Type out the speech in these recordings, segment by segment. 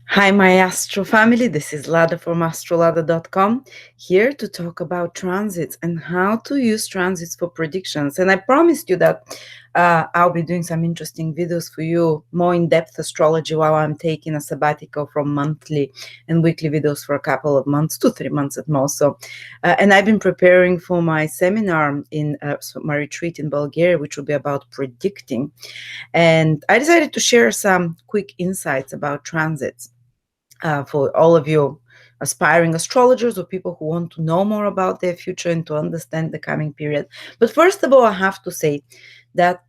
Hi, my Astro family. This is Lada from astrolada.com, here to talk about transits and how to use transits for predictions. And I promised you that I'll be doing some interesting videos for you, more in depth astrology, while I'm taking a sabbatical from monthly and weekly videos for a couple of months, 2-3 months at most. And I've been preparing for my seminar in my retreat in Bulgaria, which will be about predicting. And I decided to share some quick insights about transits for all of you aspiring astrologers or people who want to know more about their future and to understand the coming period. But first of all, I have to say that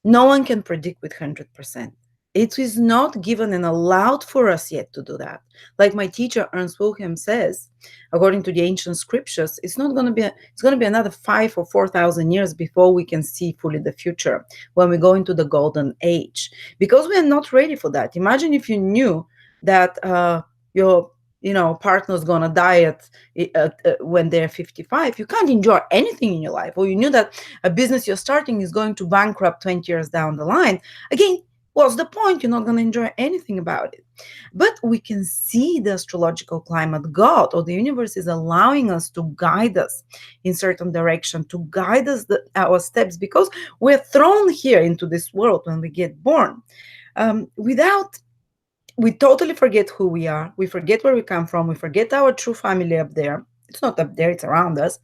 no one can predict with 100%. It is not given and allowed for us yet to do that. Like my teacher Ernst Wilhelm says, according to the ancient scriptures, it's not going to be it's going to be another 5 or 4,000 years before we can see fully the future, when we go into the golden age, because we are not ready for that. Imagine if you knew that your partner's gonna die when they're 55. You can't enjoy anything in your life. Or you knew that a business you're starting is going to bankrupt 20 years down the line. Again, what's the point? You're not going to enjoy anything about it. But we can see the astrological climate. God or the universe is allowing us to guide us in certain direction, to guide us our steps, because we're thrown here into this world when we get born without we totally forget who we are. We forget where we come from. We forget our true family up there. It's not up there, it's around us.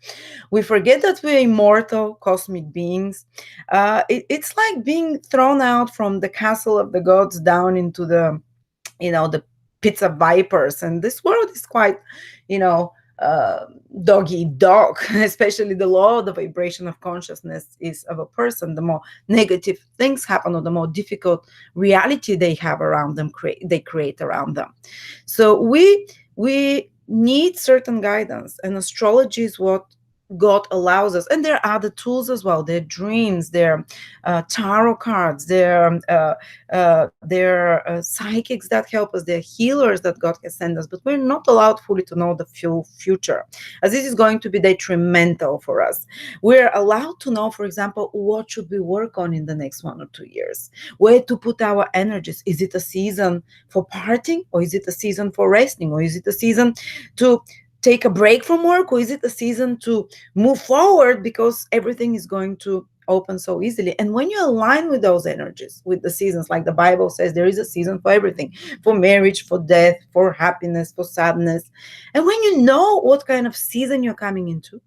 We forget that we're immortal cosmic beings. It's like being thrown out from the castle of the gods down into the pits of vipers. And this world is quite, you know, uh, dog eat dog, especially the lower the vibration of consciousness is of a person, the more negative things happen, or the more difficult reality they have around them, they create around them. So we need certain guidance, and astrology is what God allows us. And there are other tools as well. There are dreams, there are tarot cards, there are psychics that help us, there are healers that God can send us, but we're not allowed fully to know the future, as this is going to be detrimental for us. We're allowed to know, for example, what should we work on in the next 1 or 2 years, where to put our energies. Is it a season for partying, or is it a season for resting, or is it a season to take a break from work, or is it a season to move forward because everything is going to open so easily? And when you align with those energies, with the seasons, like the Bible says, there is a season for everything, for marriage, for death, for happiness, for sadness. And when you know what kind of season you're coming into,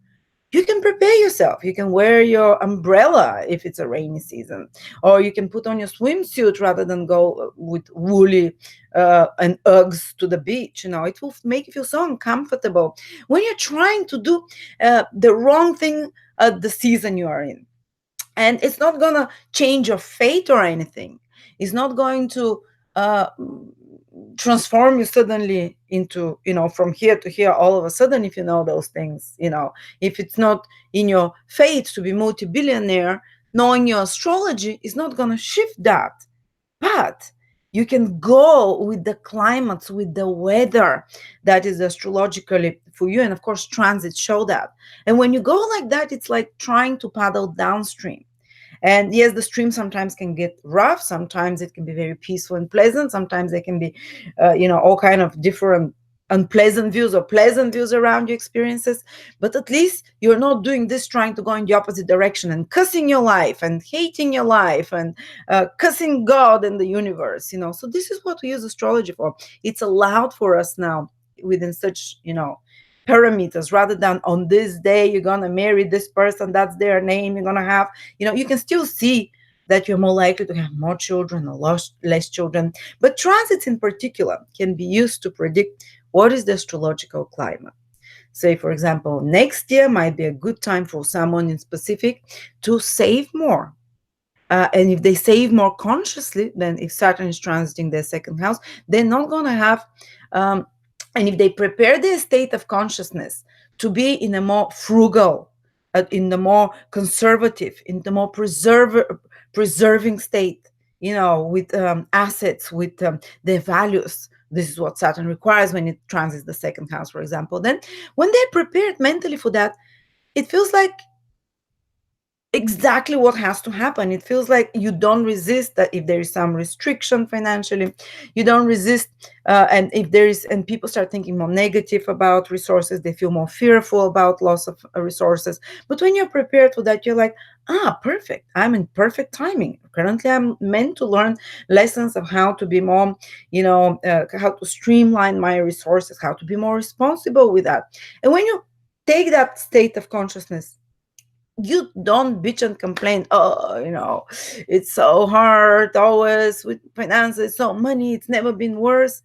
you can prepare yourself. You can wear your umbrella if it's a rainy season, or you can put on your swimsuit rather than go with woolly and Uggs to the beach. It will make you feel so uncomfortable when you're trying to do the wrong thing at the season you are in. And it's not going to change your fate or anything. It's not going to uh, transform you suddenly into, from here to here all of a sudden, if you know those things. If it's not in your fate to be multi-billionaire, knowing your astrology is not going to shift that. But you can go with the climates, with the weather that is astrologically for you. And of course, transits show that. And when you go like that, it's like trying to paddle downstream. And yes, the stream sometimes can get rough. Sometimes it can be very peaceful and pleasant. Sometimes there can be, all kind of different unpleasant views or pleasant views around your experiences. But at least you're not doing this trying to go in the opposite direction and cussing your life and hating your life and cussing God and the universe. So this is what we use astrology for. It's allowed for us now within such, parameters, rather than on this day you're gonna marry this person, that's their name, you're gonna have, you can still see that you're more likely to have more children or less children. But transits in particular can be used to predict what is the astrological climate. Say, for example, next year might be a good time for someone in specific to save more. And if they save more consciously, then if Saturn is transiting their second house, they're not going to have, and if they prepare their state of consciousness to be in a more frugal, in the more conservative, in the more preserving state, with assets, with their values. This is what Saturn requires when it transits the second house, for example. Then when they're prepared mentally for that, it feels like exactly what has to happen. It feels like you don't resist that if there is some restriction financially, you don't resist, and if there is, and people start thinking more negative about resources, they feel more fearful about loss of resources. But when you're prepared for that, you're like, ah, perfect. I'm in perfect timing. Currently, I'm meant to learn lessons of how to be more, how to streamline my resources, how to be more responsible with that. And when you take that state of consciousness, you don't bitch and complain, oh, it's so hard always with finances, so money, it's never been worse.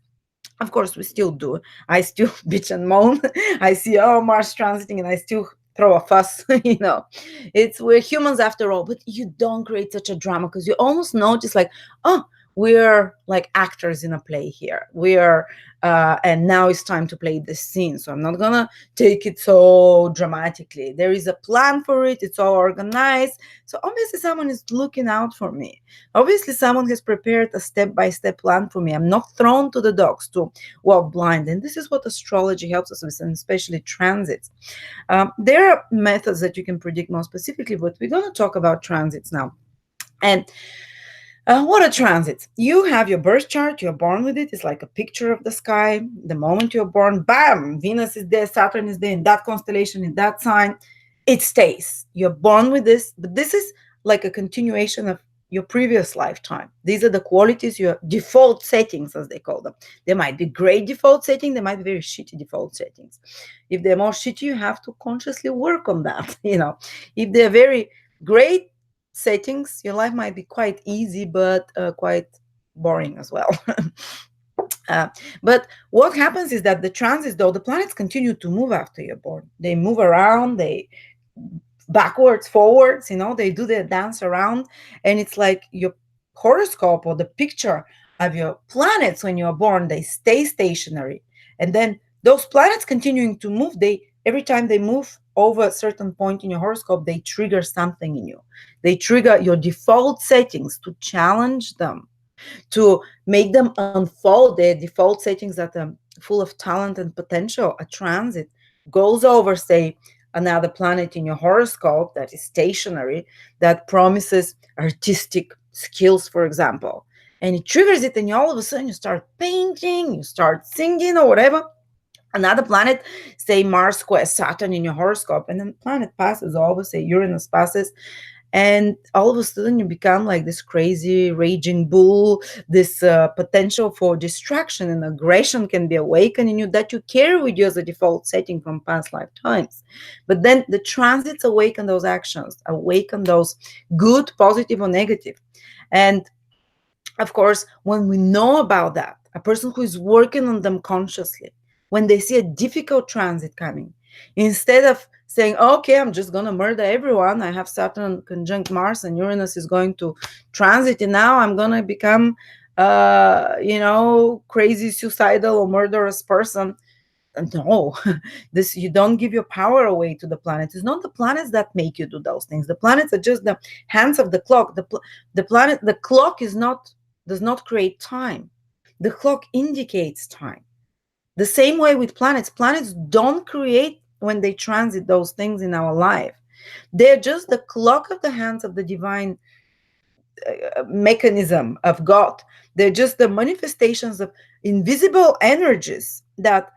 Of course we still do. I still bitch and moan. I see, oh, Mars transiting, and I still throw a fuss. It's, we're humans after all. But you don't create such a drama, because you almost notice like, oh, we're like actors in a play here. We are and now it's time to play this scene, so I'm not gonna take it so dramatically. There is a plan for it, it's all organized. So obviously someone is looking out for me. Obviously someone has prepared a step-by-step plan for me. I'm not thrown to the dogs to walk blind. And this is what astrology helps us with, and especially transits. There are methods that you can predict more specifically, but we're going to talk about transits now. And what are transits? You have your birth chart, you're born with it. It's like a picture of the sky. The moment you're born, bam, Venus is there, Saturn is there, in that constellation, in that sign. It stays. You're born with this, but this is like a continuation of your previous lifetime. These are the qualities, your default settings, as they call them. There might be great default setting, there might be very shitty default settings. If they're more shitty, you have to consciously work on that. If they're very great settings, your life might be quite easy, but quite boring as well. uh, but what happens is that the transits, though, the planets continue to move after you're born. They move around, they backwards, forwards, they do their dance around. And it's like your horoscope, or the picture of your planets when you're born, they stay stationary. And then those planets continuing to move, they every time they move over a certain point in your horoscope, they trigger something in you. They trigger your default settings to challenge them, to make them unfold their default settings that are full of talent and potential. A transit goes over, say, another planet in your horoscope that is stationary, that promises artistic skills, for example, and it triggers it, and all of a sudden you start painting, you start singing, or whatever. Another planet, say Mars square Saturn in your horoscope, and then planet passes over, say Uranus passes, and all of a sudden you become like this crazy raging bull. This potential for distraction and aggression can be awakened in you, that you carry with you as a default setting from past lifetimes. But then the transits awaken those actions, awaken those good, positive or negative. And of course, when we know about that, a person who is working on them consciously, when they see a difficult transit coming, instead of saying, okay, I'm just going to murder everyone, I have Saturn conjunct Mars and Uranus is going to transit, and now I'm going to become, crazy, suicidal or murderous person. No, this, you don't give your power away to the planets. It's not the planets that make you do those things. The planets are just the hands of the clock. The clock does not create time. The clock indicates time. The same way with planets don't create when they transit those things in our life. They're just the clock of the hands of the divine mechanism of God. They're just the manifestations of invisible energies that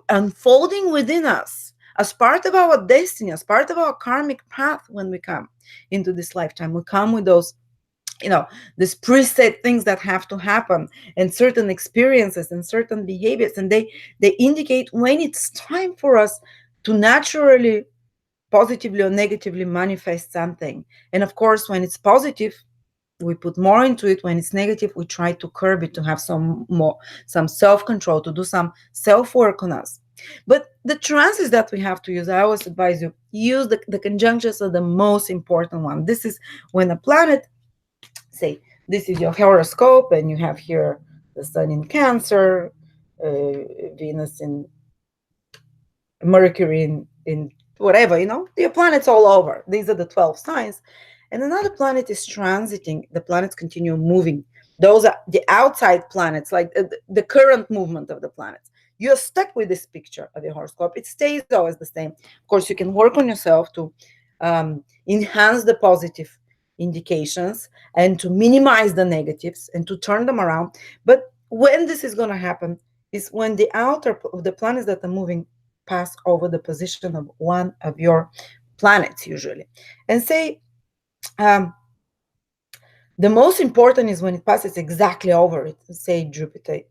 unfolding within us as part of our destiny, as part of our karmic path. When we come into this lifetime, we come with those, these preset things that have to happen, and certain experiences and certain behaviors, and they indicate when it's time for us to naturally, positively or negatively manifest something. And of course, when it's positive, we put more into it. When it's negative, we try to curb it, to have some self-control, to do some self-work on us. But the transits that we have to use, I always advise you, use the conjunctions are the most important one. This is when a planet, say, this is your horoscope, and you have here the sun in Cancer, Venus in Mercury in whatever, your planets all over. These are the 12 signs. And another planet is transiting. The planets continue moving. Those are the outside planets, like the current movement of the planets. You're stuck with this picture of your horoscope. It stays always the same. Of course, you can work on yourself to enhance the positive indications and to minimize the negatives and to turn them around. But when this is going to happen is when the outer of the planets that are moving pass over the position of one of your planets usually. And say the most important is when it passes exactly over it. Say Jupiter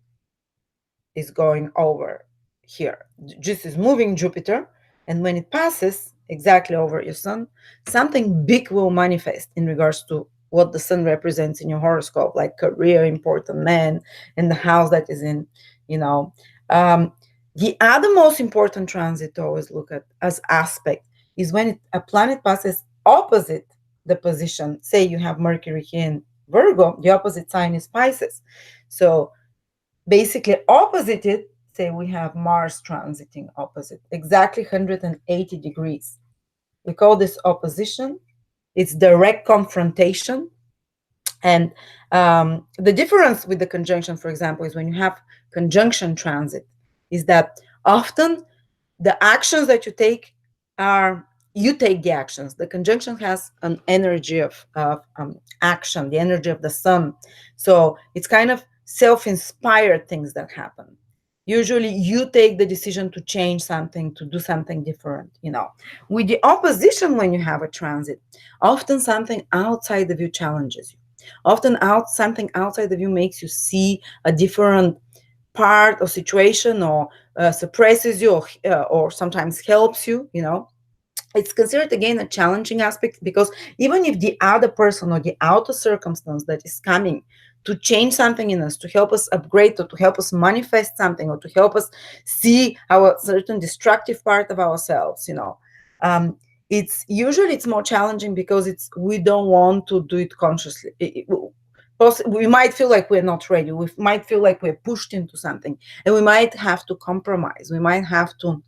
is going over here. This is moving Jupiter, and when it passes exactly over your sun, something big will manifest in regards to what the sun represents in your horoscope, like career, important man, in the house that is in, you know. The other most important transit to always look at as aspect is when a planet passes opposite the position. Say you have Mercury here in Virgo, the opposite sign is Pisces. So basically opposite it, say we have Mars transiting opposite, exactly 180 degrees. We call this opposition. It's direct confrontation. And the difference with the conjunction, for example, is when you have conjunction transit, is that often the actions that you take the actions. The conjunction has an energy of action, the energy of the sun. So it's kind of self-inspired things that happen. Usually you take the decision to change something, to do something different. With the opposition, when you have a transit, often something outside of you challenges you. Often something outside of you makes you see a different part or situation, or suppresses you, or sometimes helps you. It's considered again a challenging aspect, because even if the other person or the outer circumstance that is coming to change something in us, to help us upgrade, or to help us manifest something, or to help us see our certain destructive part of ourselves, it's more challenging because we don't want to do it consciously. We might feel like we're not ready. We might feel like we're pushed into something, and we might have to compromise. We might have to,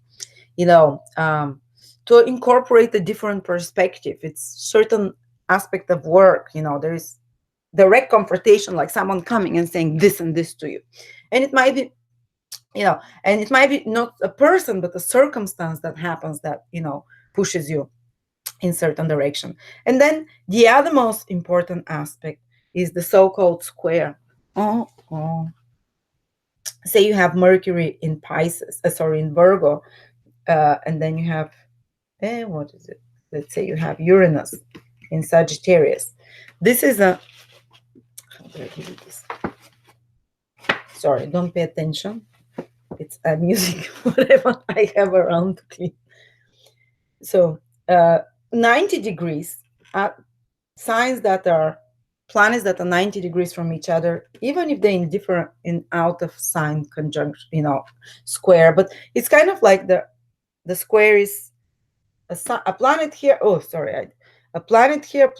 to incorporate a different perspective. It's certain aspect of work. There is direct confrontation, like someone coming and saying this and this to you, and it might be, and it might be not a person, but a circumstance that happens that pushes you in certain direction. And then the other most important aspect is the so-called square. Oh. Say you have Mercury in Pisces, in Virgo, and then you have, what is it? Let's say you have Uranus in Sagittarius. This is how do I give you this? Sorry, don't pay attention. It's a music, whatever I have around to clean. So 90 degrees are signs that are planets that are 90 degrees from each other, even if they're in out of sign conjunction, square. But it's kind of like the square is a planet here. Oh, sorry, a planet here.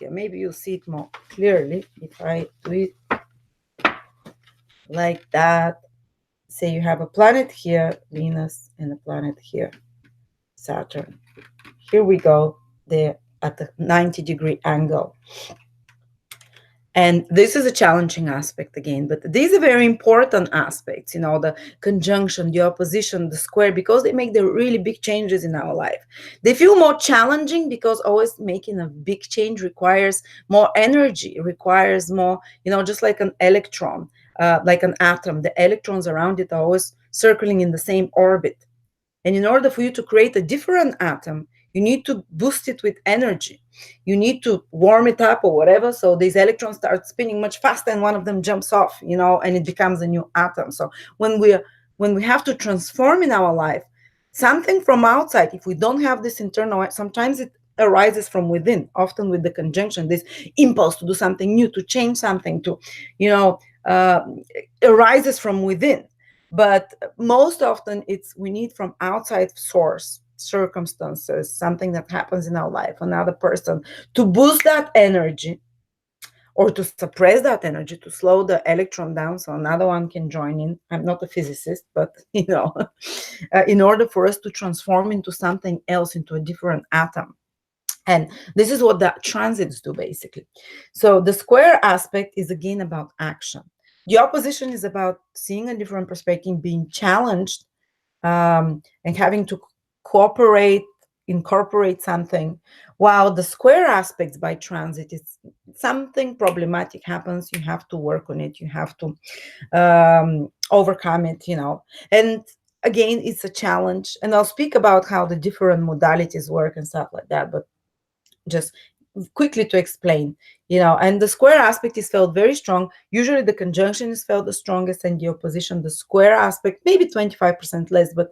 Maybe you'll see it more clearly if I do it like that. Say you have a planet here, Venus, and a planet here, Saturn. Here we go. They're at the 90-degree angle. And this is a challenging aspect again, but these are very important aspects, the conjunction, the opposition, the square, because they make the really big changes in our life. They feel more challenging because always making a big change requires more energy, requires more, just like an electron, like an atom, the electrons around it are always circling in the same orbit. And in order for you to create a different atom, you need to boost it with energy. You need to warm it up or whatever. So these electrons start spinning much faster and one of them jumps off, and it becomes a new atom. So when we have to transform in our life, something from outside, if we don't have this internal, sometimes it arises from within, often with the conjunction, this impulse to do something new, to change something, to, arises from within. But most often we need from outside source, circumstances, something that happens in our life, another person, to boost that energy or to suppress that energy, to slow the electron down so another one can join in. I'm not a physicist, but in order for us to transform into something else, into a different atom. And this is what the transits do, basically. So the square aspect is again about action. The opposition is about seeing a different perspective, being challenged, and having to cooperate, incorporate something, while the square aspects by transit is something problematic happens, you have to work on it, you have to overcome it, and again, it's a challenge, and I'll speak about how the different modalities work and stuff like that, but just quickly to explain, and the square aspect is felt very strong. Usually the conjunction is felt the strongest, and the opposition, the square aspect, maybe 25% less, but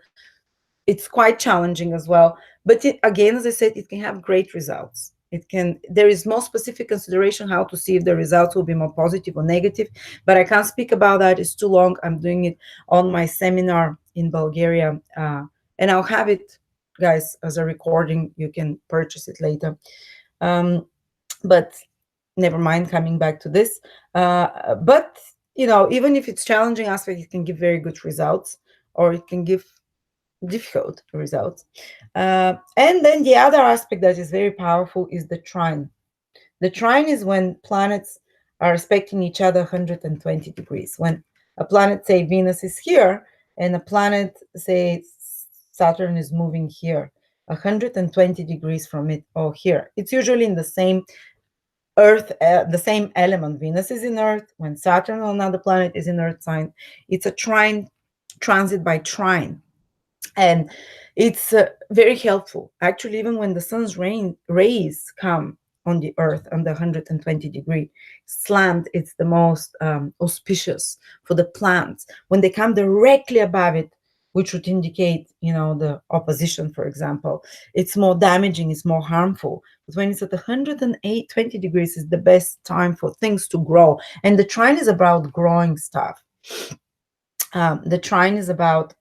it's quite challenging as well. But again, as I said, it can have great results. There is more specific consideration how to see if the results will be more positive or negative, but I can't speak about that, it's too long. I'm doing it on my seminar in Bulgaria, and I'll have it, guys, as a recording. You can purchase it later. But never mind, coming back to this. But even if it's challenging aspect, it can give very good results, or it can give difficult results. And then the other aspect that is very powerful is the trine. The trine is when planets are respecting each other 120 degrees. When a planet, say Venus, is here, and a planet, say Saturn, is moving here, 120 degrees from it, or here. It's usually in the same Earth, the same element. Venus is in Earth. When Saturn or another planet is in Earth sign, it's a trine, transit by trine. And it's very helpful. Actually, even when the sun's rays come on the Earth under 120 degree slant, it's the most auspicious for the plants. When they come directly above it, which would indicate, the opposition, for example, it's more damaging, it's more harmful. But when it's at 120 degrees, is the best time for things to grow. And the trine is about growing stuff. The trine is about,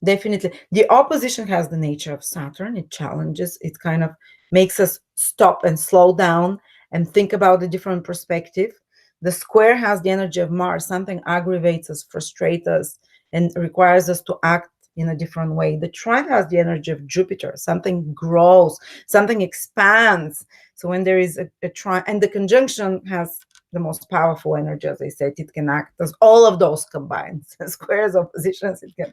definitely, the opposition has the nature of Saturn. It challenges, it kind of makes us stop and slow down and think about a different perspective. The square has the energy of Mars. Something aggravates us, frustrates us, and requires us to act in a different way. The trine has the energy of Jupiter. Something grows, something expands. So when there is a trine, and the conjunction has the most powerful energy, as I said, it can act as all of those combined. Squares, oppositions, it can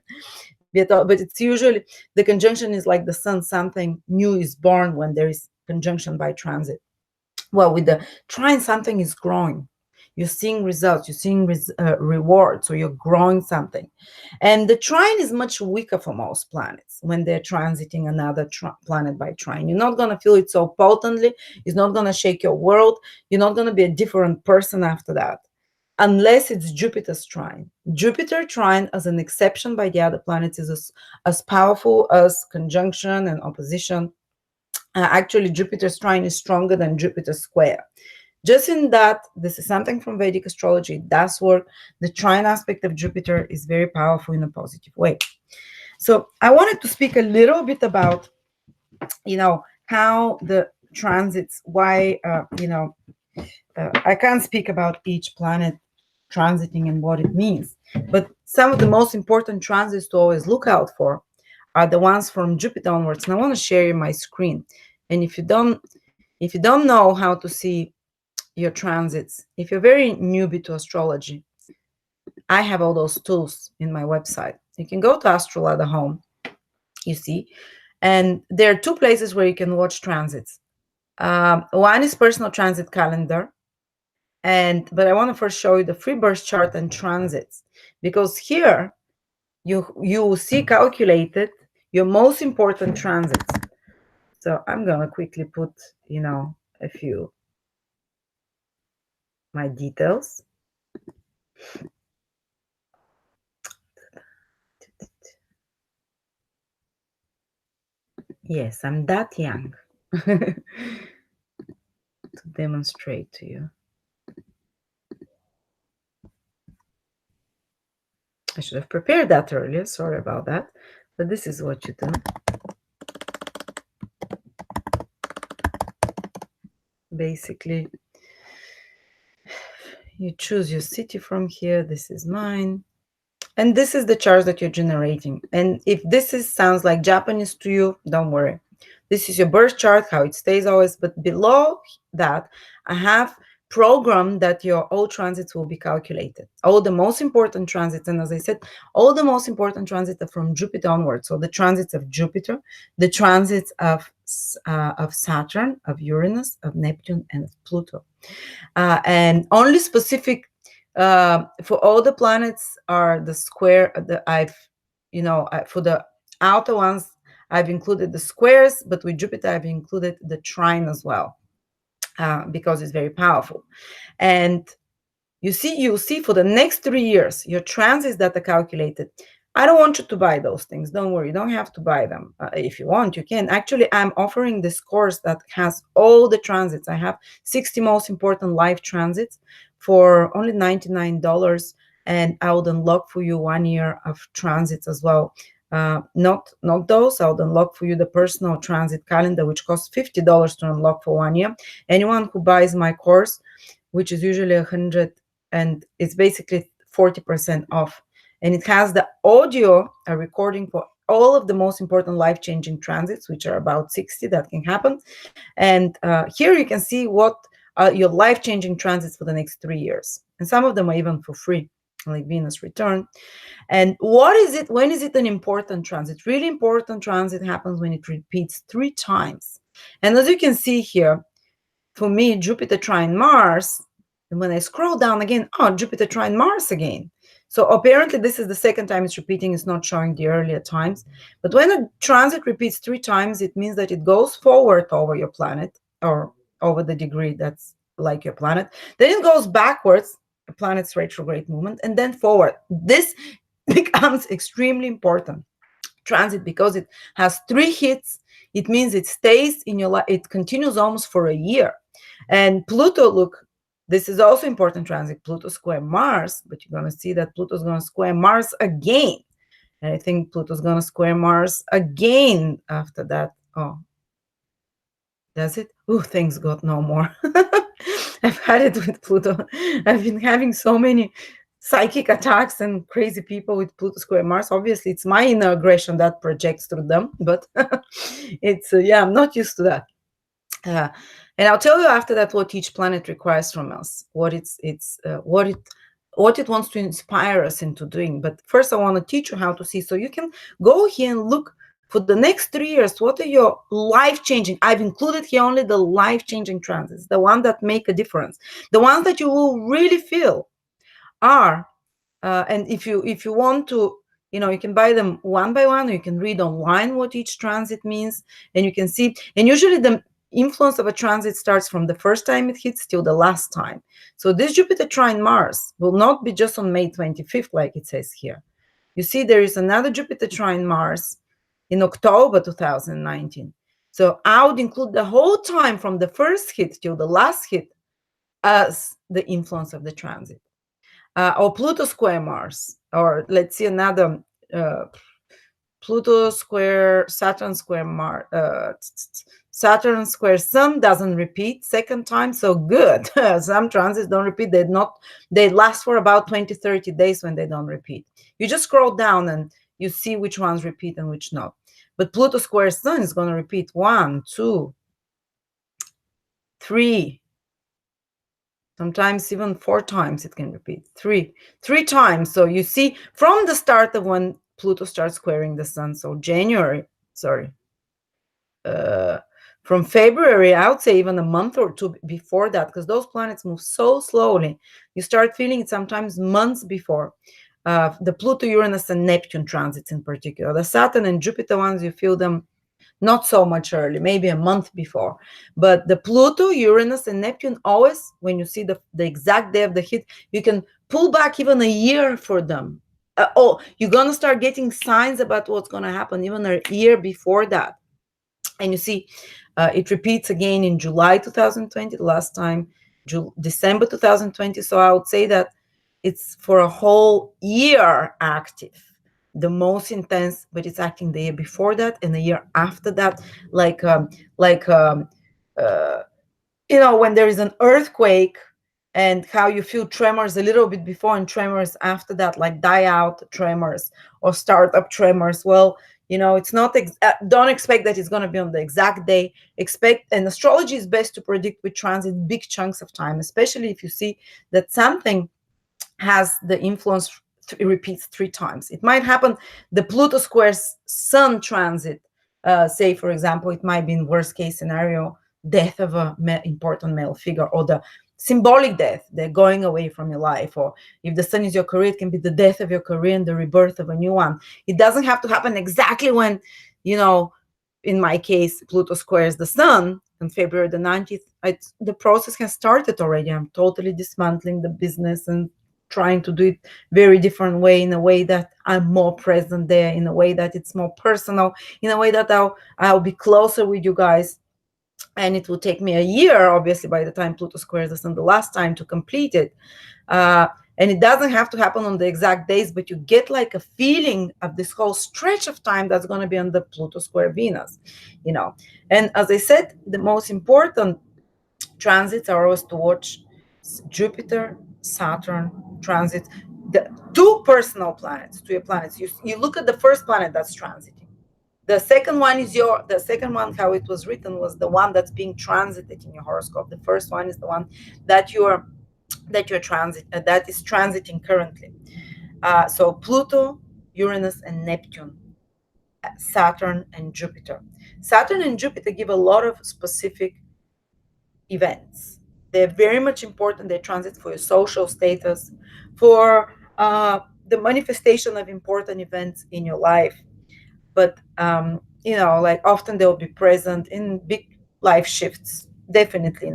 be at all. But it's usually, the conjunction is like the sun, something new is born when there is conjunction by transit. Well, with the trine, something is growing. You're seeing results, you're seeing rewards, so you're growing something. And the trine is much weaker for most planets when they're transiting another planet by trine. You're not going to feel it so potently. It's not going to shake your world. You're not going to be a different person after that, unless it's Jupiter's trine. Jupiter trine, as an exception by the other planets, is as powerful as conjunction and opposition. Actually, Jupiter's trine is stronger than Jupiter's square. Just in that, this is something from Vedic astrology. It does work. The trine aspect of Jupiter is very powerful in a positive way. So I wanted to speak a little bit about, how the transits, why, I can't speak about each planet transiting and what it means, but some of the most important transits to always look out for are the ones from Jupiter onwards. And I want to share my screen. And if you don't know how to see your transits, if you're very newbie to astrology, I have all those tools in my website. You can go to Astrology Home, you see, and there are two places where you can watch transits. One is personal transit calendar, but I want to first show you the free birth chart and transits, because here you will see calculated your most important transits. So I'm gonna quickly put, a few my details. Yes, I'm that young to demonstrate to you. I should have prepared that earlier. Sorry about that. But this is what you do. Basically, you choose your city from here. This is mine. And this is the chart that you're generating. And if sounds like Japanese to you, don't worry. This is your birth chart, how it stays always. But below that, I have programmed that your all transits will be calculated. All the most important transits. And as I said, all the most important transits are from Jupiter onwards. So the transits of Jupiter, the transits of of Saturn, of Uranus, of Neptune, and of Pluto. And only specific for all the planets are the square. For the outer ones, I've included the squares, but with Jupiter, I've included the trine as well, because it's very powerful. And you'll see for the next 3 years, your transits that are calculated. I don't want you to buy those things. Don't worry. You don't have to buy them. If you want, you can. Actually, I'm offering this course that has all the transits. I have 60 most important life transits for only $99. And I would unlock for you 1 year of transits as well. Not those. I would unlock for you the personal transit calendar, which costs $50 to unlock for 1 year. Anyone who buys my course, which is usually $100, and it's basically 40% off. And it has the audio, a recording for all of the most important life-changing transits, which are about 60 that can happen. And here you can see what are your life-changing transits for the next 3 years. And some of them are even for free, like Venus return. And what is it? When is it an important transit? Really important transit happens when it repeats 3 times. And as you can see here, for me, Jupiter trine Mars, and when I scroll down again, Jupiter trine Mars again. So apparently this is the second time it's repeating. It's not showing the earlier times. But when a transit repeats 3 times, it means that it goes forward over your planet, or over the degree that's like your planet. Then it goes backwards, a planet's retrograde movement, and then forward. This becomes extremely important transit because it has 3 hits. It means it stays in your life. It continues almost for a year. And Pluto, look, this is also important transit, Pluto square Mars, but you're going to see that Pluto's going to square Mars again. And I think Pluto's going to square Mars again after that. Oh, does it? Oh, thanks God, no more. I've had it with Pluto. I've been having so many psychic attacks and crazy people with Pluto square Mars. Obviously, it's my inner aggression that projects through them, but it's, I'm not used to that. And I'll tell you after that what each planet requires from us, what it wants to inspire us into doing. But first, I want to teach you how to see, so you can go here and look for the next 3 years. What are your life-changing? I've included here only the life-changing transits, the ones that make a difference, the ones that you will really feel are. And if you want to, you can buy them one by one, or you can read online what each transit means, and you can see. And usually the influence of a transit starts from the first time it hits till the last time. So this Jupiter trine Mars will not be just on May 25th, like it says here. You see, there is another Jupiter trine Mars in October 2019. So I would include the whole time from the first hit till the last hit as the influence of the transit. Or Pluto square Mars, or let's see another Pluto square Saturn square Mars. Saturn square Sun doesn't repeat second time, so good. Some transits don't repeat. They last for about 20-30 days when they don't repeat. You just scroll down and you see which ones repeat and which not. But Pluto square Sun is going to repeat 1, 2, 3. Sometimes even 4 times it can repeat. 3 times. So you see from the start of when Pluto starts squaring the Sun, so from February, I would say even a month or 2 before that, because those planets move so slowly. You start feeling it sometimes months before. The Pluto, Uranus, and Neptune transits in particular. The Saturn and Jupiter ones, you feel them not so much early, maybe a month before. But the Pluto, Uranus, and Neptune, always, when you see the exact day of the hit, you can pull back even a year for them. You're going to start getting signs about what's going to happen even a year before that. And you see, it repeats again in July 2020, the last time, December 2020. So I would say that it's for a whole year active. The most intense, but it's acting the year before that and the year after that, when there is an earthquake, and how you feel tremors a little bit before and tremors after that, like die out tremors or start up tremors. Well, it's not, don't expect that it's going to be on the exact day. And astrology is best to predict with transit big chunks of time, especially if you see that something has the influence, it repeats 3 times. It might happen, the Pluto squares Sun transit Say, for example, it might be in worst case scenario, death of a important male figure, or the symbolic death, they're going away from your life. Or if the sun is your career, it can be the death of your career and the rebirth of a new one. It doesn't have to happen exactly when, you know, in my case, Pluto squares the sun on February the 19th. The process has started already. I'm totally dismantling the business and trying to do it very different way, in a way that I'm more present there, in a way that it's more personal, in a way that I'll be closer with you guys. And it will take me a year, obviously, by the time Pluto squares the sun the last time, to complete it. Uh, and it doesn't have to happen on the exact days, but you get like a feeling of this whole stretch of time that's going to be on the Pluto square Venus, you know. And as I said, the most important transits are always to watch: Jupiter, Saturn transit, the two personal planets to your planets. You look at the first planet that's transiting. The second one is the second one, how it was written, was the one that's being transited in your horoscope. The first one is the one that that is transiting currently. So Pluto, Uranus, and Neptune, Saturn and Jupiter. Saturn and Jupiter give a lot of specific events. They're very much important. They transit for your social status, for the manifestation of important events in your life. But like often they'll be present in big life shifts. Definitely,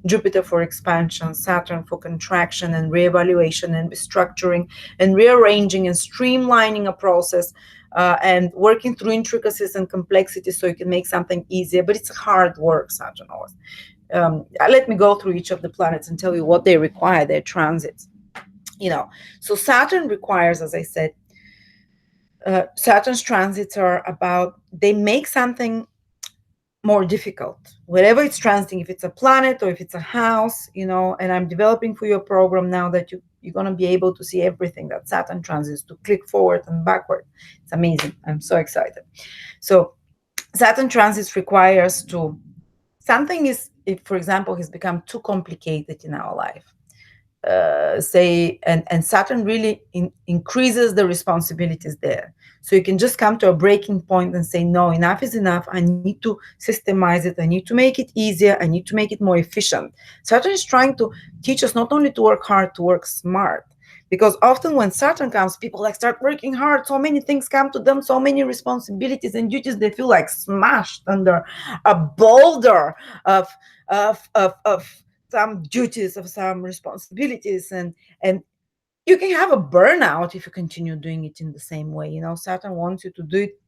Jupiter for expansion, Saturn for contraction and reevaluation and restructuring and rearranging and streamlining a process, and working through intricacies and complexities so you can make something easier. But it's hard work, Saturn always. Let me go through each of the planets and tell you what they require, their transits. So Saturn requires, as I said, Saturn's transits are about, they make something more difficult. Whatever it's transiting, if it's a planet or if it's a house, and I'm developing for your program now that you're going to be able to see everything that Saturn transits, to click forward and backward. It's amazing. I'm so excited. So Saturn transits requires to, something is, if, for example, has become too complicated in our life. And Saturn really increases the responsibilities there. So you can just come to a breaking point and say, no, enough is enough. I need to systemize it. I need to make it easier. I need to make it more efficient. Saturn is trying to teach us not only to work hard, to work smart. Because often when Saturn comes, people like start working hard. So many things come to them, so many responsibilities and duties. They feel like smashed under a boulder of some duties, of some responsibilities, and you can have a burnout if you continue doing it in the same way. Saturn wants you to do it,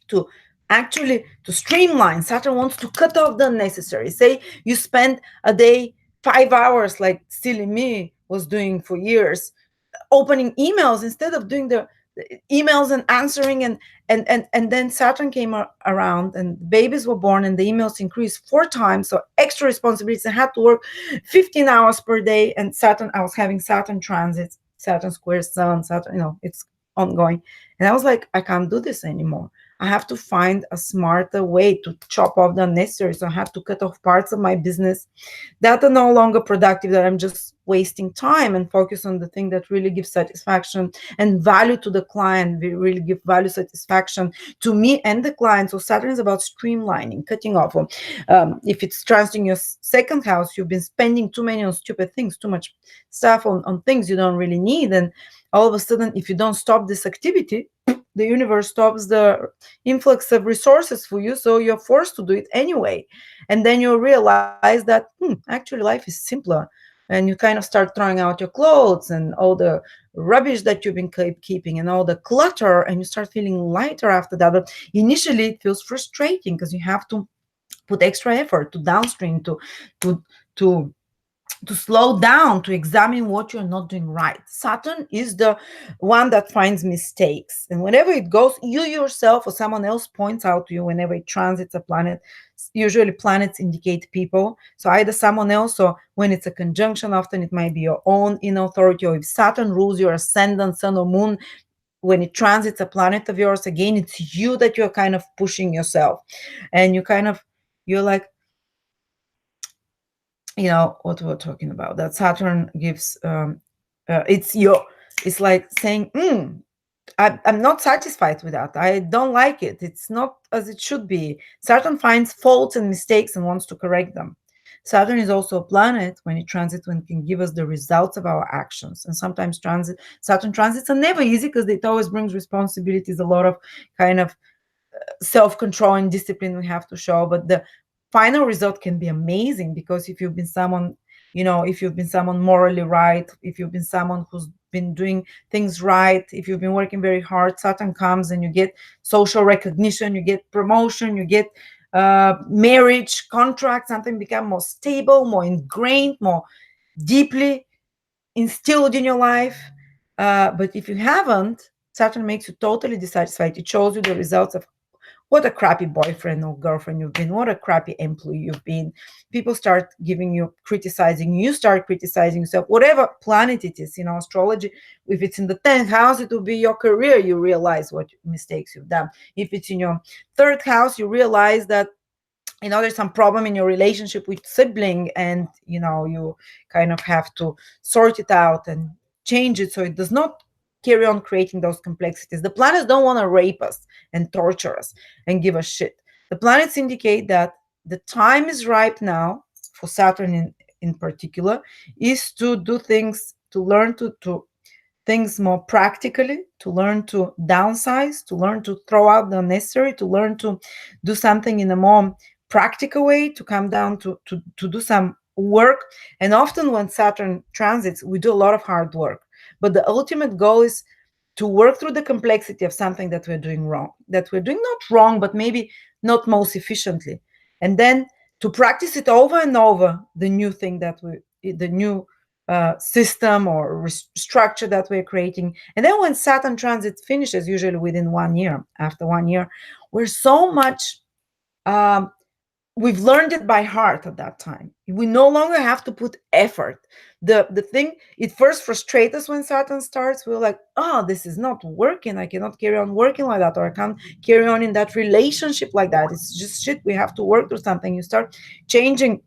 to actually to streamline. Saturn wants to cut off the unnecessary. Say you spend a day 5 hours, like silly me was doing for years, opening emails instead of doing the emails and answering, and then Saturn came around and babies were born and the emails increased 4 times, so extra responsibilities. I had to work 15 hours per day. And I was having Saturn transits, Saturn square sun, Saturn, it's ongoing. And I was like, I can't do this anymore. I have to find a smarter way to chop off the unnecessary. So I have to cut off parts of my business that are no longer productive, that I'm just wasting time, and focus on the thing that really gives satisfaction and value to the client. We really give value, satisfaction to me and the client. So Saturn is about streamlining, cutting off. If it's transiting your second house, you've been spending too many on stupid things, too much stuff on things you don't really need. And all of a sudden, if you don't stop this activity, the universe stops the influx of resources for you, so you're forced to do it anyway. And then you realize that actually life is simpler, and you kind of start throwing out your clothes and all the rubbish that you've been keeping and all the clutter, and you start feeling lighter after that. But initially it feels frustrating because you have to put extra effort to downstream, to to to slow down, to examine what you're not doing right. Saturn is the one that finds mistakes. And whenever it goes, you yourself or someone else points out to you whenever it transits a planet. Usually planets indicate people. So either someone else, or when it's a conjunction, often it might be your own inner authority. Or if Saturn rules your ascendant, sun or moon, when it transits a planet of yours, again, it's you that you're kind of pushing yourself. And you're like, what we're talking about, that Saturn gives, it's like saying, I'm not satisfied with that. I don't like it. It's not as it should be. Saturn finds faults and mistakes and wants to correct them. Saturn is also a planet when it transits when it can give us the results of our actions. And sometimes Saturn transits are never easy because it always brings responsibilities, a lot of kind of self-control and discipline we have to show, but the final result can be amazing because if you've been someone, if you've been someone morally right, if you've been someone who's been doing things right, if you've been working very hard, Saturn comes and you get social recognition, you get promotion, you get marriage contract, something become more stable, more ingrained, more deeply instilled in your life. But if you haven't, Saturn makes you totally dissatisfied. It shows you the results of what a crappy boyfriend or girlfriend you've been, what a crappy employee you've been. People start giving you, criticizing you, start criticizing yourself, whatever planet it is, astrology. If it's in the 10th house, it will be your career. You realize what mistakes you've done. If it's in your third house, you realize that there's some problem in your relationship with sibling, and you kind of have to sort it out and change it so it does not carry on creating those complexities. The planets don't want to rape us and torture us and give us shit. The planets indicate that the time is ripe now for Saturn in particular, is to do things, to learn to things more practically, to learn to downsize, to learn to throw out the unnecessary, to learn to do something in a more practical way, to come down to do some work. And often when Saturn transits, we do a lot of hard work. But the ultimate goal is to work through the complexity of something that we're doing wrong, that we're doing not wrong, but maybe not most efficiently. And then to practice it over and over, the new thing the new system or structure that we're creating. And then when Saturn transit finishes, usually within 1 year, after 1 year, we're so much, um, we've learned it by heart at that time. We no longer have to put effort. The thing, it first frustrates us when Saturn starts. We're like, oh, this is not working. I cannot carry on working like that, or I can't carry on in that relationship like that. It's just shit. We have to work through something. You start changing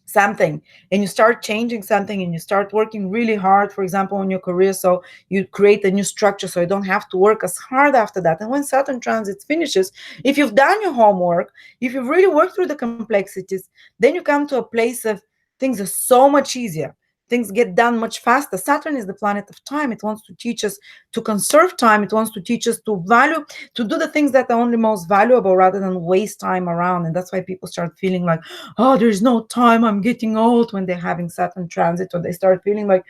something, and you start changing something, and you start working really hard, for example, on your career, so you create a new structure so you don't have to work as hard after that. And when Saturn transit finishes, if you've done your homework, if you've really worked through the complexities, then you come to a place of things are so much easier, things get done much faster. Saturn is the planet of time. It wants to teach us to conserve time. It wants to teach us to value, to do the things that are only most valuable rather than waste time around. And that's why people start feeling like, oh, there's no time, I'm getting old, when they're having Saturn transit, or they start feeling like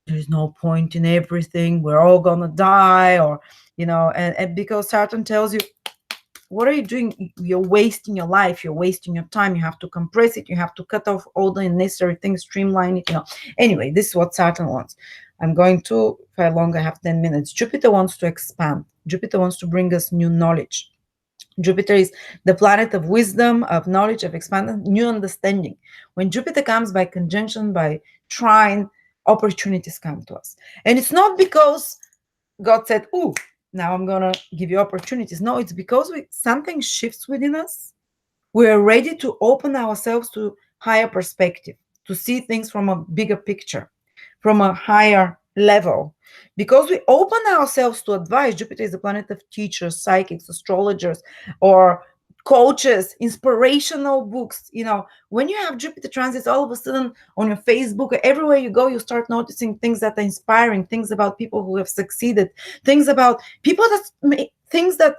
there's no point in everything, we're all gonna die, or and because Saturn tells you, what are you doing? You're wasting your life, you're wasting your time, you have to compress it, you have to cut off all the unnecessary things, streamline it. Anyway, this is what Saturn wants. I'm going to, if I longer have 10 minutes. Jupiter wants to expand. Jupiter wants to bring us new knowledge. Jupiter is the planet of wisdom, of knowledge, of expansion, new understanding. When Jupiter comes by conjunction, by trine, opportunities come to us. And it's not because God said, "Ooh, now I'm going to give you opportunities." No, it's because something shifts within us. We're ready to open ourselves to higher perspective, to see things from a bigger picture, from a higher level. Because we open ourselves to advice. Jupiter is the planet of teachers, psychics, astrologers, or coaches, inspirational books. When you have Jupiter transits, all of a sudden on your Facebook or everywhere you go, you start noticing things that are inspiring, things about people who have succeeded, things about people things that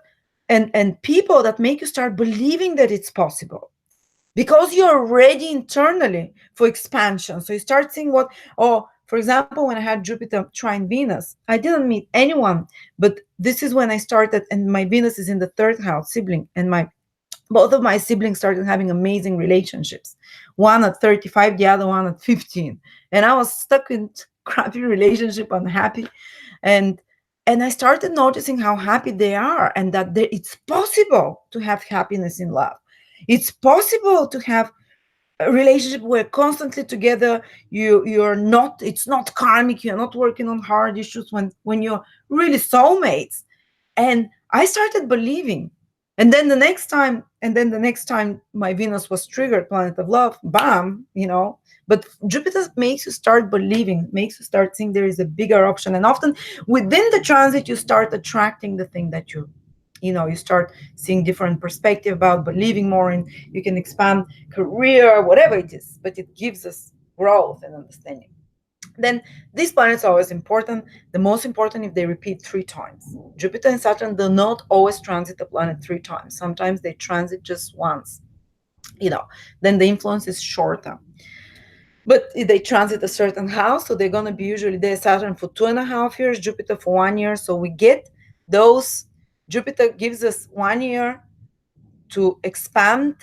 and people that make you start believing that it's possible, because you're ready internally for expansion. So you start seeing for example, when I had Jupiter trine Venus, I didn't meet anyone, but this is when I started, and my Venus is in the third house, sibling, and both of my siblings started having amazing relationships. One at 35, the other one at 15. And I was stuck in crappy relationship, unhappy. And I started noticing how happy they are, and that it's possible to have happiness in love. It's possible to have a relationship where constantly together, it's not karmic, you're not working on hard issues, when you're really soulmates. And I started believing. And then the next time my Venus was triggered, planet of love, bam, but Jupiter makes you start believing, makes you start seeing there is a bigger option. And often within the transit, you start attracting the thing that you start seeing different perspective about, believing more in. You can expand career, whatever it is, but it gives us growth and understanding. Then these planets are always important. The most important if they repeat 3 times. Jupiter and Saturn do not always transit the planet 3 times. Sometimes they transit just once. Then the influence is shorter. But if they transit a certain house, so they're gonna be usually there Saturn for 2.5 years, Jupiter for 1 year. So we get those. Jupiter gives us 1 year to expand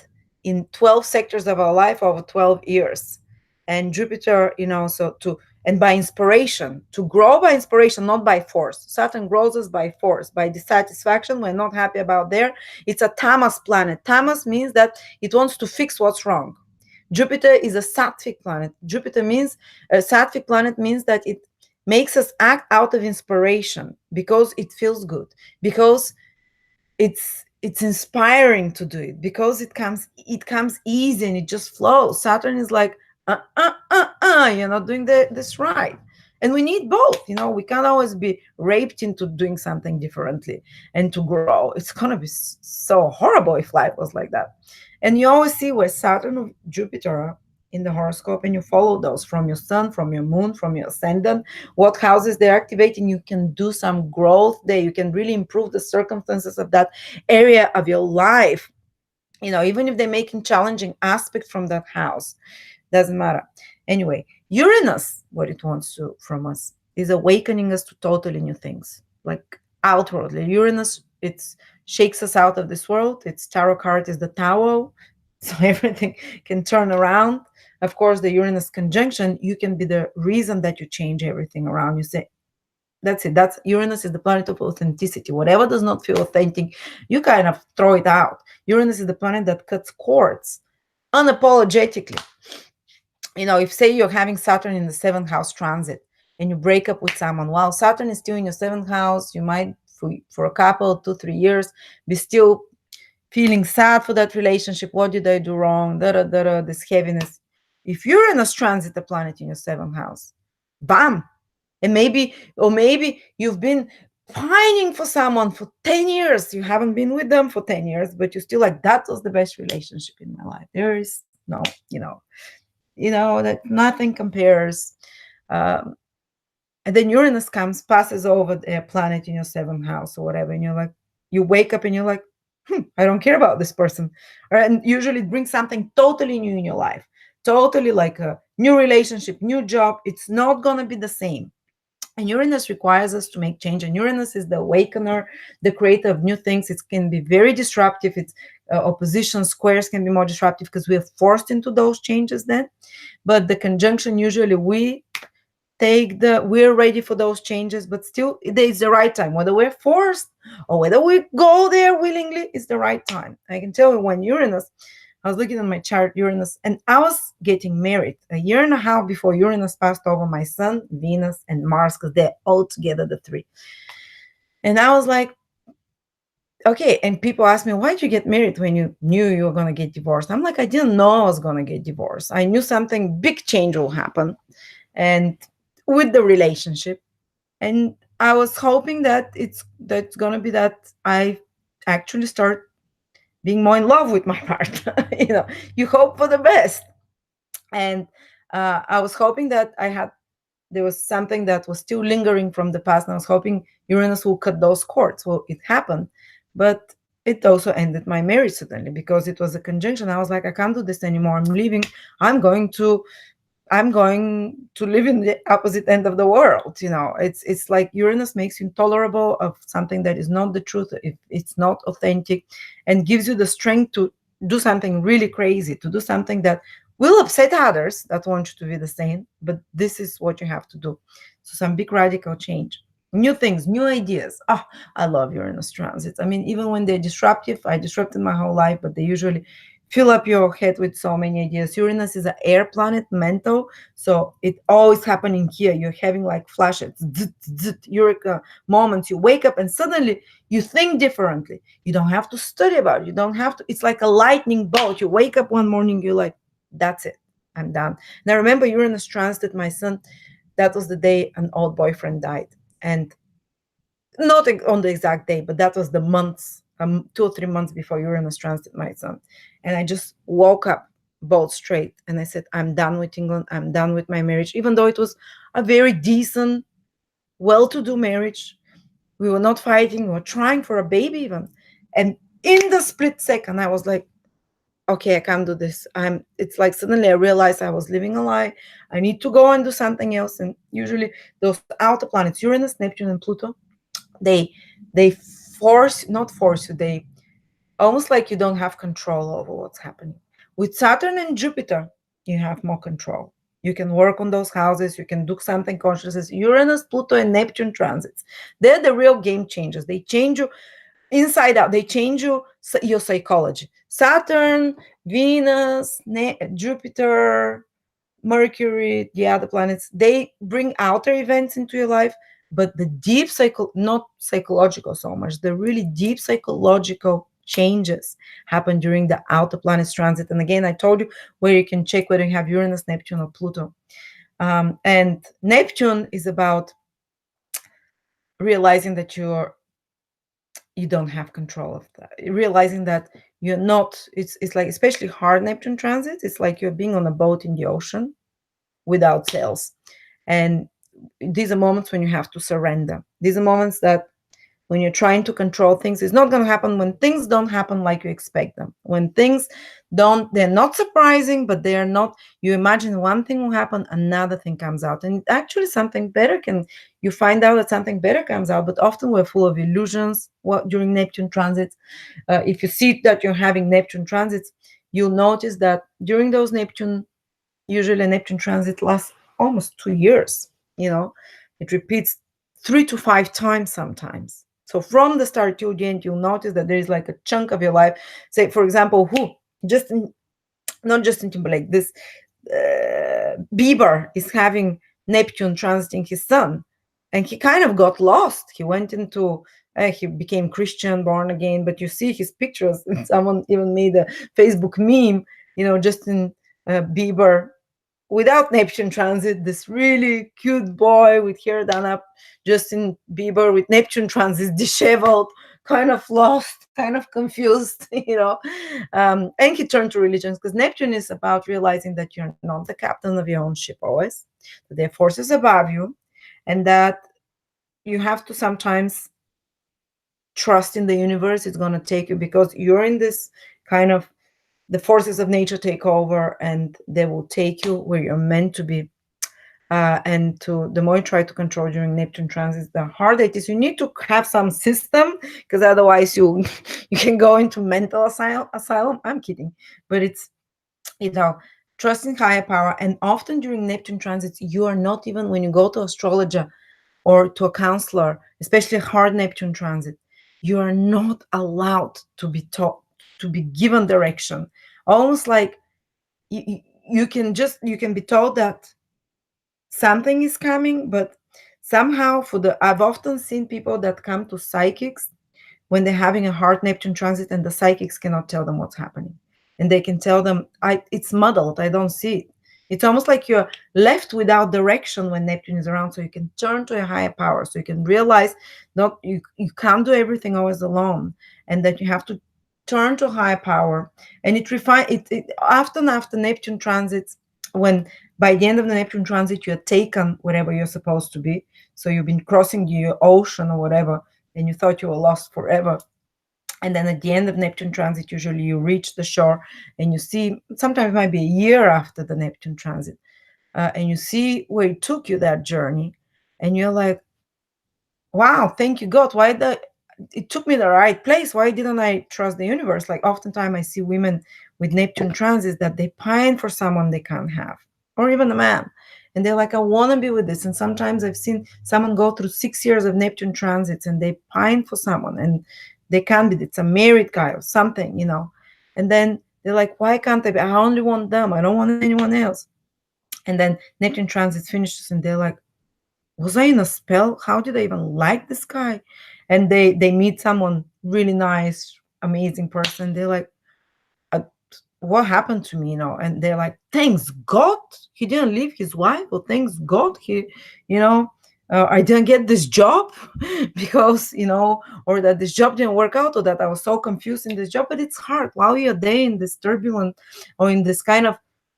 in 12 sectors of our life over 12 years. And Jupiter, so and by inspiration, to grow by inspiration, not by force. Saturn grows us by force, by dissatisfaction. We're not happy about there. It's a tamas planet. Tamas means that it wants to fix what's wrong. Jupiter is a sattvic planet. Sattvic planet means that it makes us act out of inspiration because it feels good, because it's inspiring to do it, because it comes easy and it just flows. Saturn is like, you're not doing this right. And we need both. We can't always be raped into doing something differently and to grow. It's gonna be so horrible if life was like that. And you always see where Saturn or Jupiter are in the horoscope, and you follow those from your sun, from your moon, from your ascendant, what houses they're activating. You can do some growth there. You can really improve the circumstances of that area of your life, even if they're making challenging aspects from that house. Doesn't matter. Anyway, Uranus, what it wants to from us is awakening us to totally new things, like outwardly. Uranus, it shakes us out of this world. Its tarot card is the Tower, so everything can turn around. Of course, the Uranus conjunction, you can be the reason that you change everything around. You say, that's it. That's Uranus is the planet of authenticity. Whatever does not feel authentic, you kind of throw it out. Uranus is the planet that cuts cords unapologetically. If say you're having Saturn in the 7th house transit and you break up with someone, while Saturn is still in your 7th house, you might for a couple 2-3 years be still feeling sad for that relationship. What did I do wrong? This heaviness. If Uranus transit the planet in your 7th house, bam. And maybe you've been pining for someone for 10 years. You haven't been with them for 10 years, but you're still like, that was the best relationship in my life. There is no, that nothing compares. And then Uranus passes over the planet in your 7th house or whatever, and you're like, you wake up and you're like, I don't care about this person. And usually it brings something totally new in your life, totally like a new relationship, new job. It's not gonna be the same. And Uranus requires us to make change. And Uranus is the awakener, the creator of new things. It can be very disruptive. It's opposition squares can be more disruptive because we are forced into those changes then. But the conjunction, usually we're ready for those changes, but still it's the right time. Whether we're forced or whether we go there willingly, it's the right time. I can tell you when Uranus, I was looking at my chart, Uranus, and I was getting married a year and a half before Uranus passed over my Sun, Venus, and Mars, because they're all together, the three. And I was like, okay. And people ask me, why did you get married when you knew you were going to get divorced? I'm like, I didn't know I was going to get divorced. I knew something big change will happen, and with the relationship. And I was hoping that that's going to be that I actually start being more in love with my partner. You hope for the best. And I was hoping that there was something that was still lingering from the past, and I was hoping Uranus will cut those cords. Well, it happened, but it also ended my marriage suddenly because it was a conjunction. I was like, I can't do this anymore. I'm leaving. I'm going to live in the opposite end of the world. It's like Uranus makes you intolerable of something that is not the truth, if it's not authentic, and gives you the strength to do something really crazy, to do something that will upset others that want you to be the same, but this is what you have to do. So some big radical change, new things, new ideas. I love Uranus transits. I mean, even when they're disruptive, I disrupted my whole life, but they usually fill up your head with so many ideas. Uranus is an air planet, mental, so it always happening here. You're having like flashes, eureka moments. You wake up and suddenly you think differently. You don't have to study about it. You don't have to. It's like a lightning bolt. You wake up one morning, you're like, that's it. I'm done. And I remember Uranus transit my son. That was the day an old boyfriend died, and not on the exact day, but that was the months, 2 or 3 months before Uranus transit my son. And I just woke up bolt straight and I said, I'm done with England. I'm done with my marriage, even though it was a very decent, well to do marriage. We were not fighting, we were trying for a baby, even. And in the split second, I was like, okay, I can't do this. It's like suddenly I realized I was living a lie. I need to go and do something else. And usually those outer planets, Uranus, Neptune, and Pluto, they they not force you, they almost like you don't have control over what's happening. With Saturn and Jupiter, you have more control. You can work on those houses, you can do something conscious. Uranus, Pluto, and Neptune transits, they're the real game changers. They change you inside out. They change your psychology. Saturn, Venus, Jupiter, Mercury, the other planets, they bring outer events into your life, but the deep not psychological so much, the really deep psychological changes happen during the outer planets transit. And again, I told you where you can check whether you have Uranus, Neptune, or Pluto. And Neptune is about realizing that you don't have control of that, realizing that you're not, it's like, especially hard Neptune transit, it's like you're being on a boat in the ocean without sails. And these are moments when you have to surrender. These are moments that when you're trying to control things, it's not going to happen. When things don't happen like you expect them, when things don't, they're not surprising, but they're not, you imagine one thing will happen, another thing comes out, and actually something better you find out that something better comes out. But often we're full of illusions during Neptune transits. If you see that you're having Neptune transits, you'll notice that during those usually Neptune transit lasts almost 2 years. It repeats 3 to 5 times sometimes. So from the start till the end, you'll notice that there is like a chunk of your life. Say, for example, not Justin Timberlake, this Bieber is having Neptune transiting his sun, and he kind of got lost. He went into he became Christian, born again, but you see his pictures. Someone even made a Facebook meme, Justin Bieber without Neptune transit, this really cute boy with hair done up, Justin Bieber with Neptune transit, disheveled, kind of lost, kind of confused, and he turned to religions, because Neptune is about realizing that you're not the captain of your own ship always, that there are forces above you, and that you have to sometimes trust in the universe. It's going to take you, because you're in this kind of, the forces of nature take over, and they will take you where you're meant to be. And the more you try to control during Neptune transits, the harder it is. You need to have some system, because otherwise you can go into mental asylum. I'm kidding, but it's trusting higher power. And often during Neptune transits, you are not, even when you go to astrologer or to a counselor, especially hard Neptune transit, you are not allowed to be taught, to be given direction. Almost like you can be told that something is coming, but somehow I've often seen people that come to psychics when they're having a hard Neptune transit, and the psychics cannot tell them what's happening. And they can tell them, it's muddled, I don't see it. It's almost like you're left without direction when Neptune is around, so you can turn to a higher power, so you can realize you can't do everything always alone, and that you have to turn to higher power. And it often after Neptune transits, when by the end of the Neptune transit you're taken wherever you're supposed to be, so you've been crossing the ocean or whatever, and you thought you were lost forever. And then at the end of Neptune transit, usually you reach the shore, and you see, sometimes it might be a year after the Neptune transit, and you see where it took you, that journey, and you're like, wow, thank you God, it took me the right place. Why didn't I trust the universe? Like oftentimes I see women with Neptune transits that they pine for someone they can't have, or even a man, and they're like, I want to be with this. And sometimes I've seen someone go through 6 years of Neptune transits, and they pine for someone, and they can't be, it's a married guy or something, and then They're like, why can't I be? I only want them. I don't want anyone else. And then Neptune transit finishes, and they're like, was I in a spell? How did I even like this guy? And they meet someone really nice, amazing person. They're like, uh, what happened to me, and they're like, thanks God he didn't leave his wife, or thanks God he, you know I didn't get this job because, or that this job didn't work out, or that I was so confused in this job. But it's hard while you're there in this turbulent, or in this kind of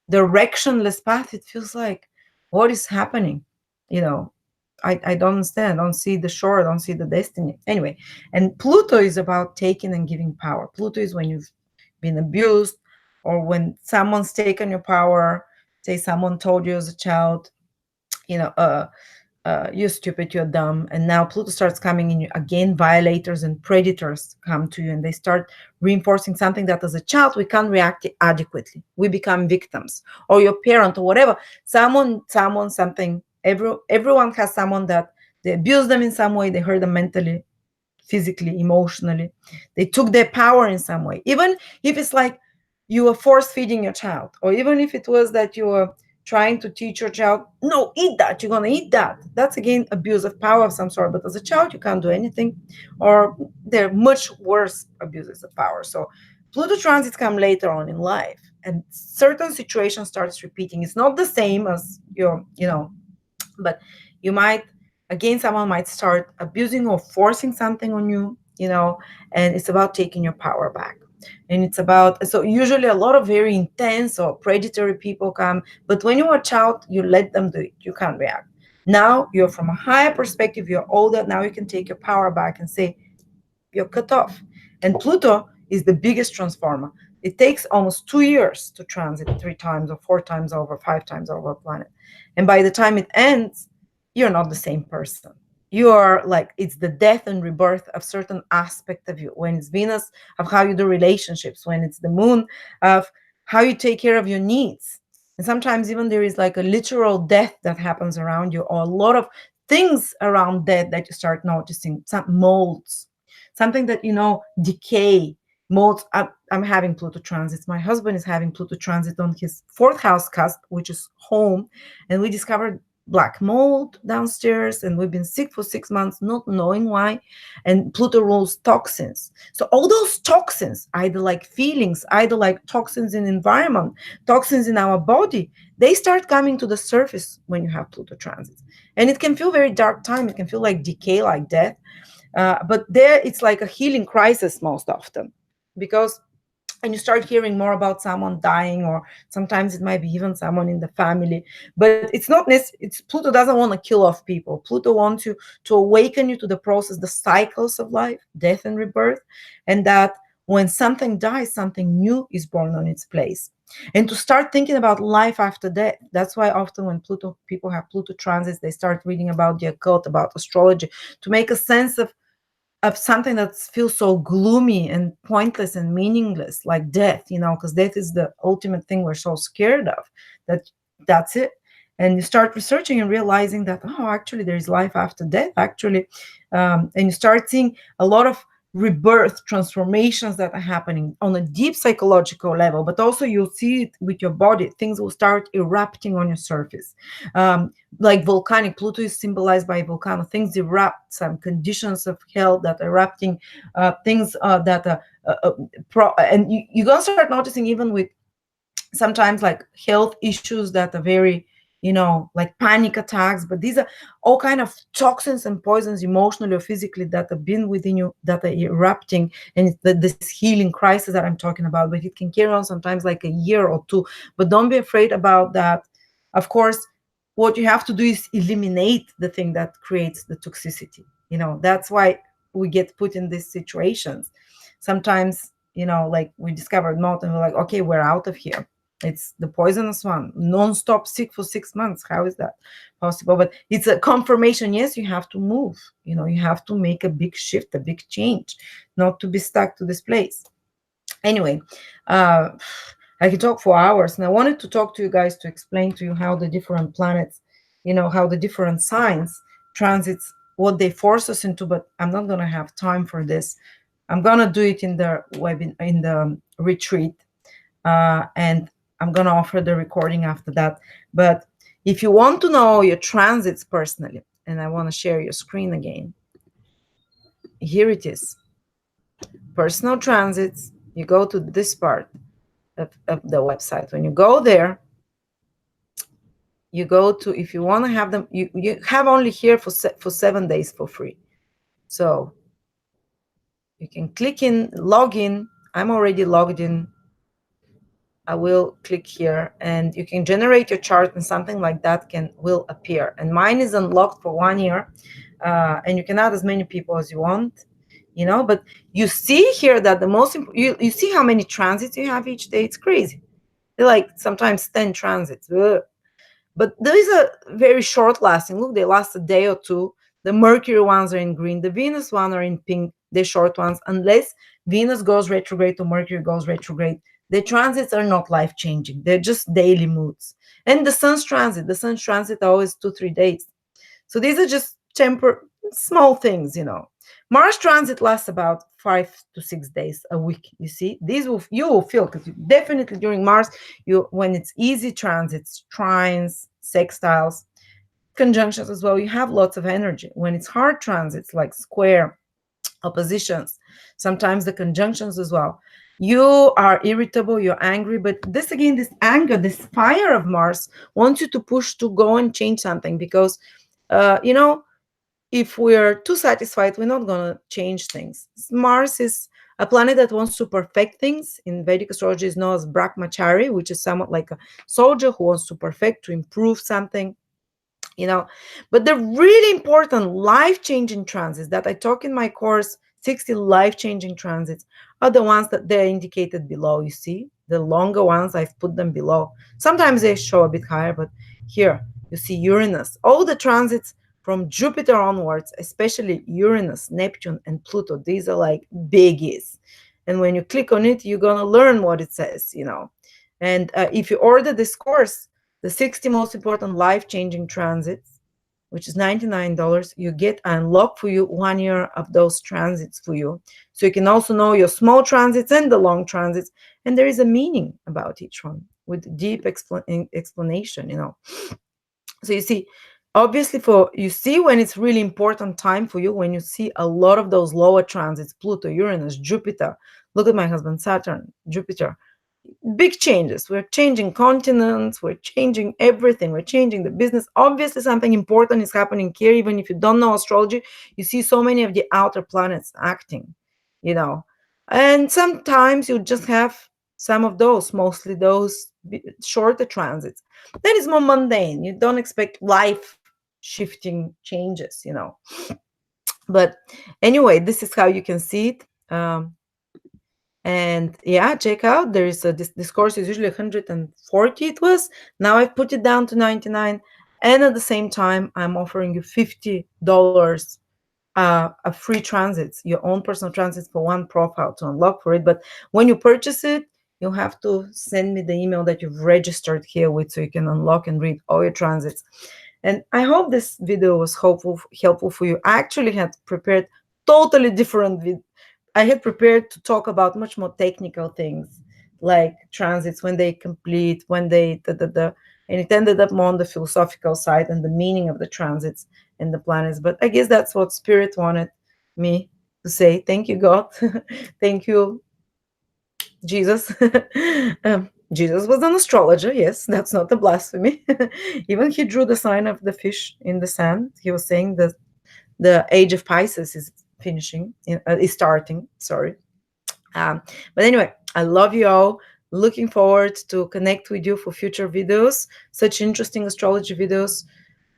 directionless path. It feels like, what is happening? you know I don't understand. I don't see the shore. I don't see the destiny. Anyway, and Pluto is about taking and giving power. Pluto is when you've been abused, or when someone's taken your power. Say someone told you as a child, you know, you're stupid, you're dumb. And now Pluto starts coming in. Again, violators and predators come to you, and they start reinforcing something that as a child we can't react adequately. We become victims, or your parent, or whatever. Something. Everyone has someone that they abuse them in some way. They hurt them mentally, physically, emotionally. They took their power in some way. Even if it's like you were force feeding your child, or even if it was that you were trying to teach your child, no, eat that, you're going to eat that. That's again abuse of power of some sort. But as a child, you can't do anything, or there are much worse abuses of power. So Pluto transits come later on in life, and certain situations starts repeating. It's not the same as but you might, again, someone might start abusing or forcing something on you, and it's about taking your power back. And it's about, so usually a lot of very intense or predatory people come, but when you're a child, you let them do it. You can't react. Now you're from a higher perspective, you're older. Now you can take your power back and say, you're cut off. And Pluto is the biggest transformer. It takes almost 2 years to transit 3 times or 4 times over, 5 times over a planet. And by the time it ends, you're not the same person. You are like, it's the death and rebirth of certain aspect of you. When it's Venus, of how you do relationships. When it's the moon, of how you take care of your needs. And sometimes even there is like a literal death that happens around you, or a lot of things around death that you start noticing. Some molds, something that decay, molds. I'm having Pluto transits. My husband is having Pluto transit on his fourth house cusp, which is home, and we discovered black mold downstairs, and we've been sick for 6 months not knowing why. And Pluto rules toxins. So all those toxins, either like feelings, either like toxins in environment, toxins in our body, they start coming to the surface when you have Pluto transits. And it can feel very dark time. It can feel like decay, like death. But there it's like a healing crisis most often, because and you start hearing more about someone dying, or sometimes it might be even someone in the family. But it's not it's Pluto doesn't want to kill off people. Pluto wants you to awaken you to the process, the cycles of life, death and rebirth, and that when something dies, something new is born on its place. And to start thinking about life after death. That's why often when Pluto people have Pluto transits, they start reading about the occult, about astrology, to make a sense of something that feels so gloomy and pointless and meaningless, like death, because death is the ultimate thing we're so scared of, that's it. And you start researching and realizing that, oh, actually there is life after death, actually. And you start seeing a lot of rebirth transformations that are happening on a deep psychological level, but also you'll see it with your body. Things will start erupting on your surface. Like volcanic, Pluto is symbolized by volcano. Things erupt, some conditions of hell that are erupting, things that and you're gonna start noticing, even with sometimes like health issues that are very, like panic attacks. But these are all kind of toxins and poisons, emotionally or physically, that have been within you, that are erupting. And it's this healing crisis that I'm talking about. But it can carry on sometimes like a year or two. But don't be afraid about that. Of course, what you have to do is eliminate the thing that creates the toxicity. That's why we get put in these situations sometimes. Like we discovered malt, and we're like, okay, we're out of here. It's the poisonous one, non-stop sick for 6 months. How is that possible? But it's a confirmation. Yes, you have to move. You have to make a big shift, a big change, not to be stuck to this place. Anyway, I could talk for hours, and I wanted to talk to you guys to explain to you how the different planets, how the different signs, transits, what they force us into. But I'm not going to have time for this. I'm going to do it in the retreat. And I'm going to offer the recording after that. But if you want to know your transits personally, and I want to share your screen again, here it is. Personal transits. You go to this part of the website. When you go there, you go to, if you want to have them, you have only here for 7 days for free. So you can click in, log in. I'm already logged in. I will click here, and you can generate your chart, and something like that will appear. And mine is unlocked for 1 year, and you can add as many people as you want, But you see here that the most you see how many transits you have each day. It's crazy. They're like sometimes 10 transits. Ugh. But these are very short lasting. Look, they last a day or two. The Mercury ones are in green. The Venus ones are in pink. They're short ones. Unless Venus goes retrograde or Mercury goes retrograde, the transits are not life changing. They're just daily moods. And the Sun's transit are always 2-3 days. So these are just small things, Mars transit lasts about 5 to 6 days a week. You see, you will feel, because definitely during Mars, when it's easy transits, trines, sextiles, conjunctions as well, you have lots of energy. When it's hard transits, like square, oppositions, sometimes the conjunctions as well, you are irritable, you're angry. But this anger, this fire of Mars wants you to push to go and change something, because if we're too satisfied, we're not going to change things. Mars is a planet that wants to perfect things. In Vedic astrology is known as Brahmachari, which is somewhat like a soldier who wants to perfect, to improve something. But the really important life-changing transits that I talk in my course, 60 life-changing transits, are the ones that they're indicated below. You see, the longer ones, I've put them below. Sometimes they show a bit higher, but here you see Uranus. All the transits from Jupiter onwards, especially Uranus, Neptune, and Pluto, these are like biggies. And when you click on it, you're going to learn what it says, And if you order this course, the 60 most important life-changing transits, which is $99, you get unlocked for you 1 year of those transits for you. So you can also know your small transits and the long transits. And there is a meaning about each one with deep explanation, So you see, obviously you see when it's really important time for you, when you see a lot of those lower transits, Pluto, Uranus, Jupiter. Look at my husband, Saturn, Jupiter. Big changes. We're changing continents, we're changing everything, we're changing the business. Obviously something important is happening here. Even if you don't know astrology, you see so many of the outer planets acting, and sometimes you just have some of those, mostly those shorter transits. Then it's more mundane. You don't expect life shifting changes. But anyway, this is how you can see it. And yeah, check out, there is this course is usually 140. It was, now I've put it down to 99, and at the same time I'm offering you $50 a free transits, your own personal transits for one profile to unlock for it. But when you purchase it, you have to send me the email that you've registered here with, so you can unlock and read all your transits. And I hope this video was helpful for you. I actually had prepared totally different I had prepared to talk about much more technical things, like transits, when they complete, when they and it ended up more on the philosophical side and the meaning of the transits and the planets. But I guess that's what Spirit wanted me to say. Thank you, God. Thank you, Jesus. Jesus was an astrologer. Yes, that's not a blasphemy. Even he drew the sign of the fish in the sand. He was saying that the age of Pisces is starting. Sorry. But anyway, I love you all. Looking forward to connect with you for future videos, such interesting astrology videos.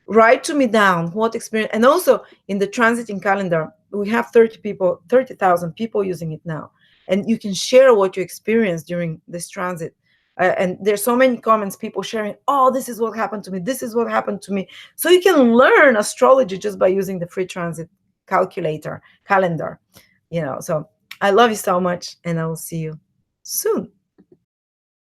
Write to me down what experience, and also in the transiting calendar, we have 30,000 people using it now, and you can share what you experienced during this transit. And there's so many comments, people sharing, oh, this is what happened to me, this is what happened to me. So you can learn astrology just by using the free transit calendar. So I love you so much, and I will see you soon.